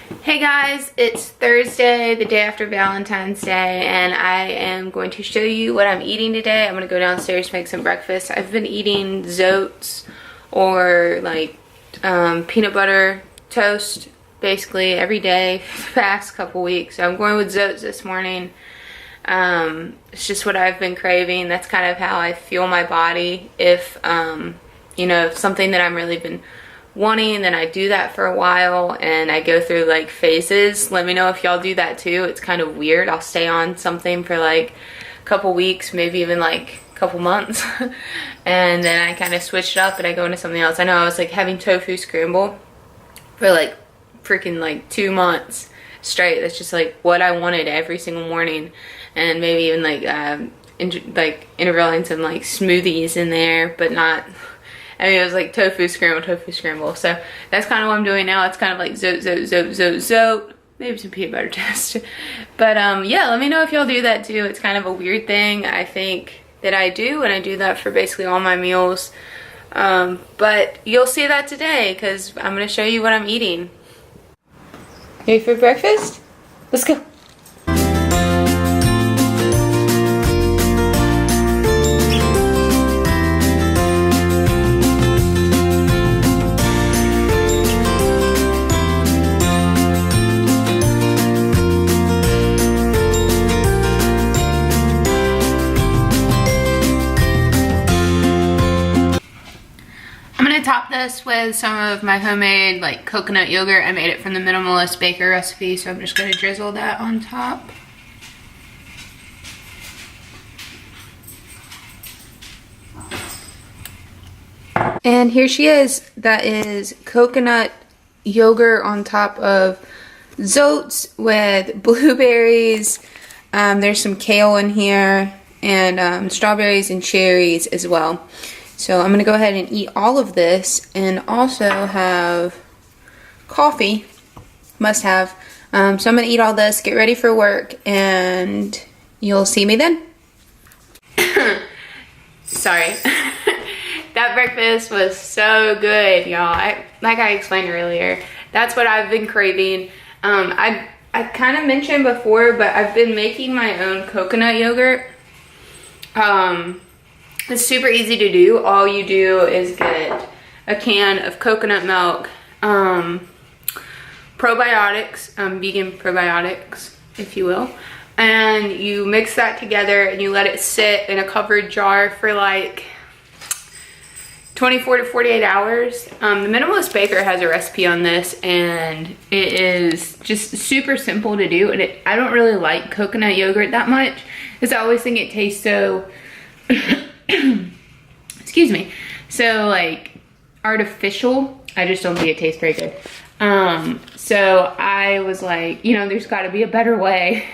Hey guys, it's Thursday, the day after Valentine's Day, and I am going to show you what I'm eating today. I'm going to go downstairs to make some breakfast. I've been eating Zoats or like peanut butter toast basically every day for the past couple weeks. So I'm going with Zoats this morning. It's just what I've been craving. That's kind of how I fuel my body. If, you know, something that I'm really been wanting, then I do that for a while and I go through like phases. Let me know if y'all do that too. It's kind of weird. I'll stay on something for like a couple weeks, maybe even like a couple months and then I kind of switch it up and I go into something else. I know I was like having tofu scramble for like freaking like 2 months straight. That's just like what I wanted every single morning, and maybe even like intervaling some like smoothies in there, but not, I mean, it was like tofu scramble. So that's kind of what I'm doing now. It's kind of like zoat, maybe some peanut butter toast. But yeah, let me know if y'all do that too. It's kind of a weird thing, I think, that I do, and I do that for basically all my meals. But you'll see that today because I'm going to show you what I'm eating. Ready for breakfast? Let's go. Top this with some of my homemade like coconut yogurt. I made it from the Minimalist Baker recipe, so I'm just going to drizzle that on top. And here she is. That is coconut yogurt on top of Zoats with blueberries. There's some kale in here and strawberries and cherries as well. So I'm going to go ahead and eat all of this and also have coffee, must have. So I'm going to eat all this, get ready for work, and you'll see me then. Sorry. That breakfast was so good, y'all. Like I explained earlier, that's what I've been craving. I kind of mentioned before, but I've been making my own coconut yogurt. It's super easy to do. All you do is get a can of coconut milk, probiotics, vegan probiotics, if you will, and you mix that together and you let it sit in a covered jar for like 24 to 48 hours. The Minimalist Baker has a recipe on this, and it is just super simple to do. And I don't really like coconut yogurt that much because I always think it tastes so excuse me, so like artificial. I just don't think it tastes very good. So I was like, you know, there's got to be a better way.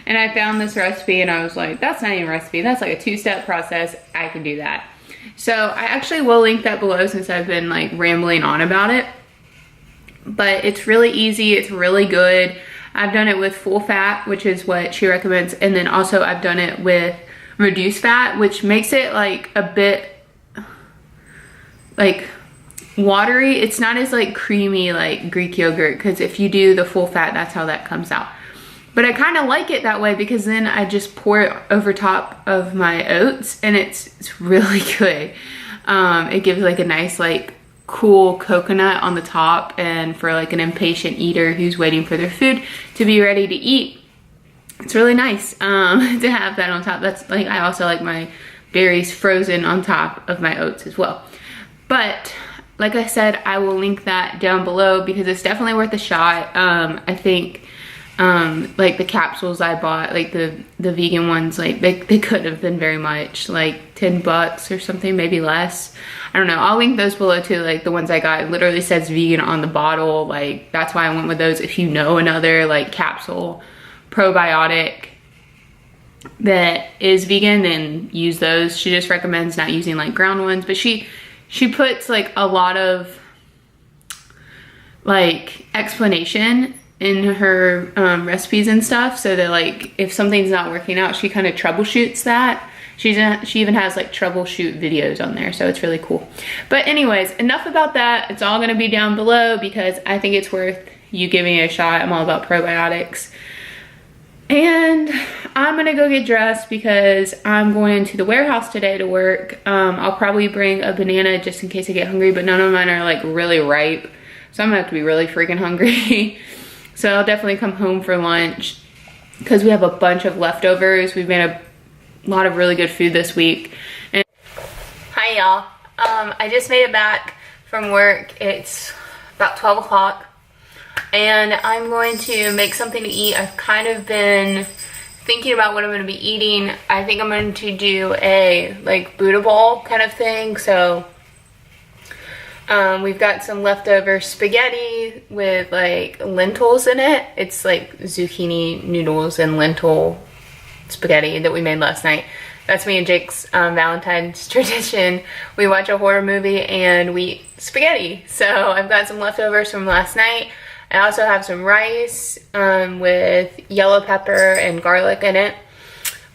And I found this recipe and I was like, that's not even a recipe, that's like a 2-step process. I can do that. So I actually will link that below since I've been like rambling on about it. But it's really easy, it's really good. I've done it with full fat, which is what she recommends, and then also I've done it with reduced fat, which makes it like a bit like watery. It's not as like creamy like Greek yogurt, because if you do the full fat, that's how that comes out. But I kind of like it that way because then I just pour it over top of my oats and it's really good. It gives like a nice like cool coconut on the top, and for like an impatient eater who's waiting for their food to be ready to eat, it's really nice to have that on top. That's like, I also like my berries frozen on top of my oats as well. But like I said, I will link that down below because it's definitely worth a shot. I think like the capsules I bought, like the vegan ones, like they could have been very much, like $10 or something, maybe less. I don't know. I'll link those below too. Like the ones I got, it literally says vegan on the bottle. Like that's why I went with those. If you know another like capsule probiotic that is vegan, then use those. She just recommends not using like ground ones, but she puts like a lot of like explanation in her recipes and stuff, so that like if something's not working out, she kind of troubleshoots that. She even has like troubleshoot videos on there, so it's really cool. But anyways, enough about that. It's all gonna be down below because I think it's worth you give me a shot. I'm all about probiotics. And I'm gonna go get dressed because I'm going to the warehouse today to work. I'll probably bring a banana just in case I get hungry, but none of mine are like really ripe. So I'm gonna have to be really freaking hungry. So I'll definitely come home for lunch because we have a bunch of leftovers. We've made a lot of really good food this week. And hi y'all. I just made it back from work. It's about 12 o'clock. And I'm going to make something to eat. I've kind of been thinking about what I'm going to be eating. I think I'm going to do a like Buddha bowl kind of thing. So we've got some leftover spaghetti with like lentils in it. It's like zucchini noodles and lentil spaghetti that we made last night. That's me and Jake's Valentine's tradition. We watch a horror movie and we eat spaghetti. So I've got some leftovers from last night. I also have some rice with yellow pepper and garlic in it.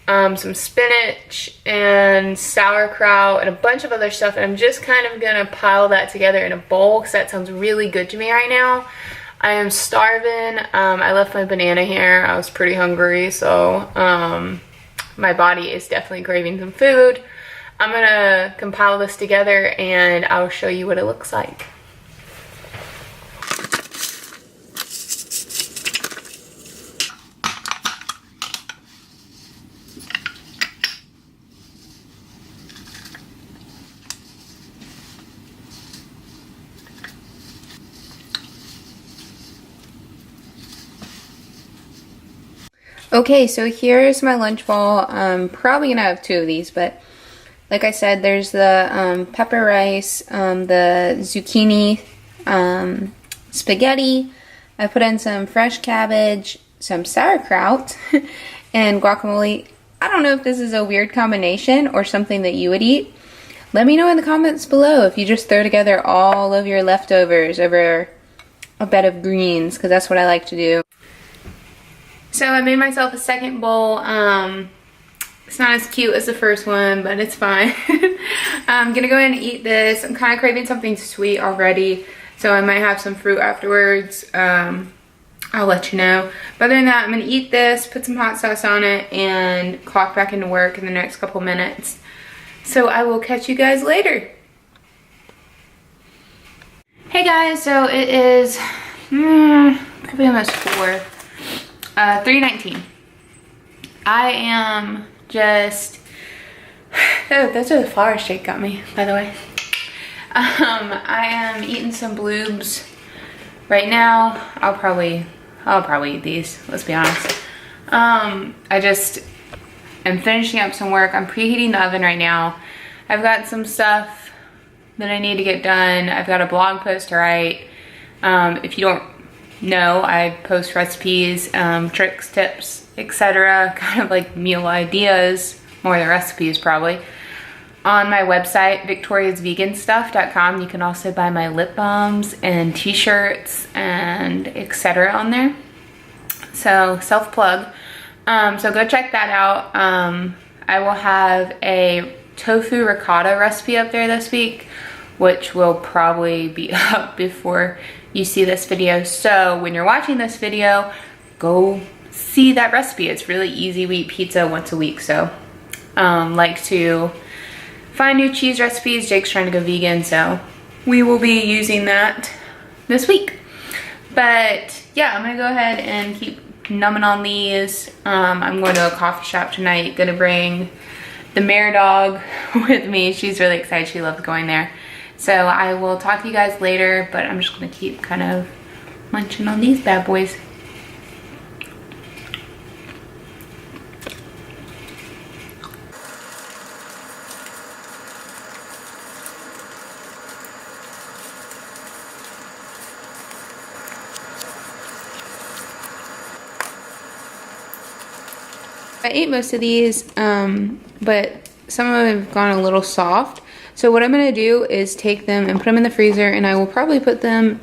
Some spinach and sauerkraut and a bunch of other stuff. And I'm just kind of gonna pile that together in a bowl because that sounds really good to me right now. I am starving. I left my banana here. I was pretty hungry, so my body is definitely craving some food. I'm gonna compile this together and I'll show you what it looks like. Okay, so here's my lunch bowl. I'm probably gonna have 2 of these, but like I said, there's the pepper rice, the zucchini spaghetti. I put in some fresh cabbage, some sauerkraut, and guacamole. I don't know if this is a weird combination or something that you would eat. Let me know in the comments below if you just throw together all of your leftovers over a bed of greens, because that's what I like to do. So I made myself a second bowl. It's not as cute as the first one, but it's fine. I'm gonna go ahead and eat this. I'm kind of craving something sweet already, so I might have some fruit afterwards. I'll let you know. But other than that, I'm gonna eat this, put some hot sauce on it, and clock back into work in the next couple minutes. So I will catch you guys later. Hey guys, so it is probably almost 4. 3:19. I am just, oh, that's where the flower shake got me, by the way. I am eating some bloobs right now. I'll probably eat these, let's be honest. I just am finishing up some work. I'm preheating the oven right now. I've got some stuff that I need to get done. I've got a blog post to write. If you don't know, I post recipes, tricks, tips, etc. Kind of like meal ideas, more the recipes probably, on my website, victoriasveganstuff.com. You can also buy my lip balms and t-shirts and etc. on there. So self-plug. So go check that out. I will have a tofu ricotta recipe up there this week, which will probably be up before you see this video. So when you're watching this video, go see that recipe. It's really easy. We eat pizza once a week, so like to find new cheese recipes. Jake's trying to go vegan, so we will be using that this week. But yeah, I'm gonna go ahead and keep numbing on these. I'm going to a coffee shop tonight. Gonna bring the mare dog with me. She's really excited. She loves going there. So I will talk to you guys later, but I'm just gonna keep kind of munching on these bad boys. I ate most of these, but some of them have gone a little soft. So what I'm gonna do is take them and put them in the freezer, and I will probably put them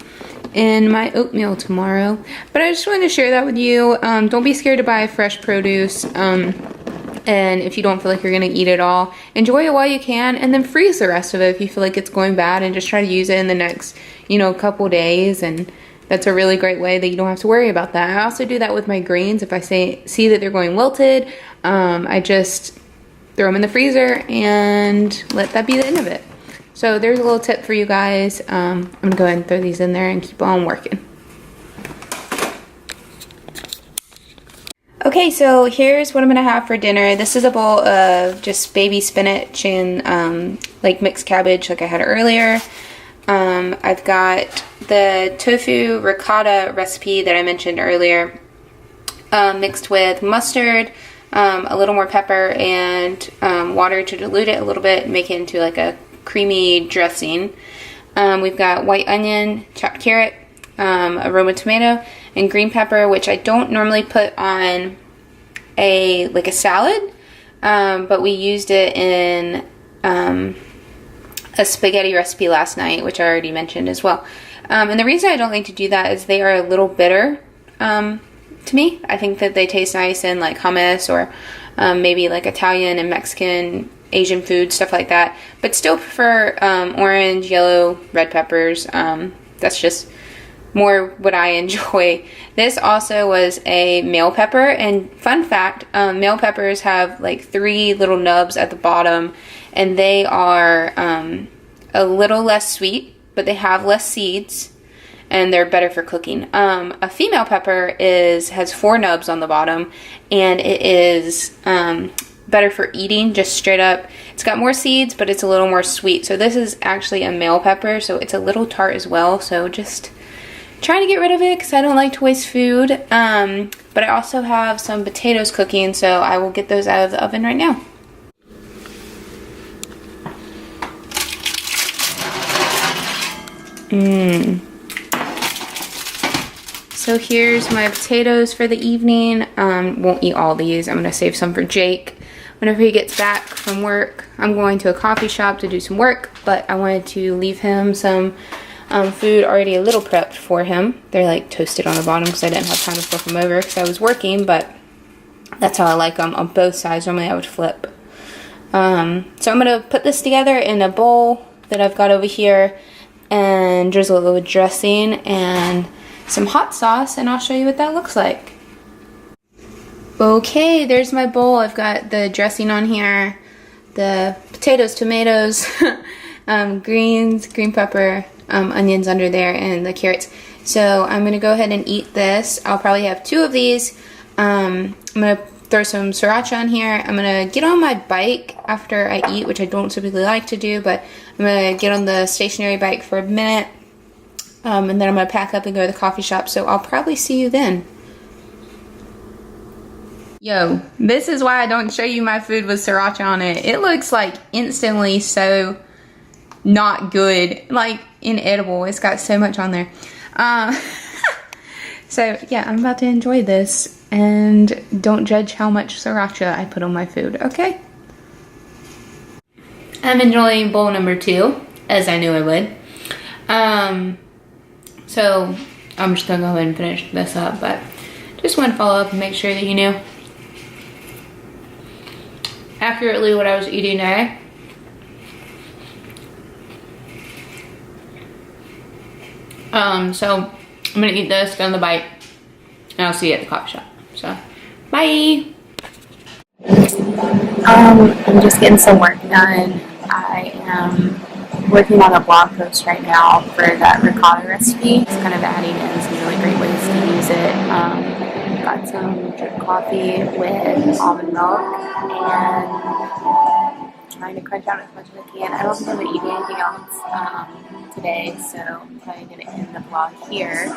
in my oatmeal tomorrow. But I just wanted to share that with you. Don't be scared to buy fresh produce. And if you don't feel like you're gonna eat it all, enjoy it while you can, and then freeze the rest of it if you feel like it's going bad, and just try to use it in the next, couple days, and that's a really great way that you don't have to worry about that. I also do that with my greens. If I see that they're going wilted, I just throw them in the freezer and let that be the end of it. So there's a little tip for you guys. I'm gonna go ahead and throw these in there and keep on working. Okay, so here's what I'm gonna have for dinner. This is a bowl of just baby spinach and like mixed cabbage like I had earlier. I've got the tofu ricotta recipe that I mentioned earlier, mixed with mustard, a little more pepper, and water to dilute it a little bit and make it into like a creamy dressing. We've got white onion, chopped carrot, a Roma tomato, and green pepper, which I don't normally put on a salad, but we used it in a spaghetti recipe last night, which I already mentioned as well. And the reason I don't like to do that is they are a little bitter to me. I think that they taste nice in like hummus or maybe like Italian and Mexican, Asian food, stuff like that. But still prefer orange, yellow, red peppers. That's just more what I enjoy. This also was a male pepper, and fun fact, male peppers have like 3 little nubs at the bottom, and they are a little less sweet, but they have less seeds, and they're better for cooking. A female pepper has 4 nubs on the bottom, and it is better for eating, just straight up. It's got more seeds, but it's a little more sweet. So this is actually a male pepper, so it's a little tart as well. So just trying to get rid of it because I don't like to waste food. But I also have some potatoes cooking, so I will get those out of the oven right now. So here's my potatoes for the evening. Won't eat all these. I'm gonna save some for Jake. Whenever he gets back from work, I'm going to a coffee shop to do some work, but I wanted to leave him some food already a little prepped for him. They're like toasted on the bottom because I didn't have time to flip them over because I was working, but that's how I like them on both sides. Normally I would flip. So I'm gonna put this together in a bowl that I've got over here and drizzle it with dressing and some hot sauce, and I'll show you what that looks like. Okay, there's my bowl. I've got the dressing on here, the potatoes, tomatoes, greens, green pepper, onions under there, and the carrots. So I'm gonna go ahead and eat this. I'll probably have 2 of these. I'm gonna throw some sriracha on here. I'm gonna get on my bike after I eat, which I don't typically like to do, but I'm gonna get on the stationary bike for a minute, and then I'm gonna pack up and go to the coffee shop. So I'll probably see you then. Yo, this is why I don't show you my food with sriracha on it. It looks like instantly so not good, like inedible. It's got so much on there. So yeah, I'm about to enjoy this, and don't judge how much sriracha I put on my food, okay? I'm enjoying bowl number 2, as I knew I would. So I'm just gonna go ahead and finish this up, but just want to follow up and make sure that you knew accurately what I was eating today. So I'm gonna eat this, go on the bike, and I'll see you at the coffee shop. So, bye! I'm just getting some work done. I am working on a blog post right now for that ricotta recipe. Just kind of adding in some really great ways to use it. Got some drip coffee with almond milk and trying to crunch out as much as I can. I don't think I'm going to eat anything else today, so I'm probably going to end the vlog here.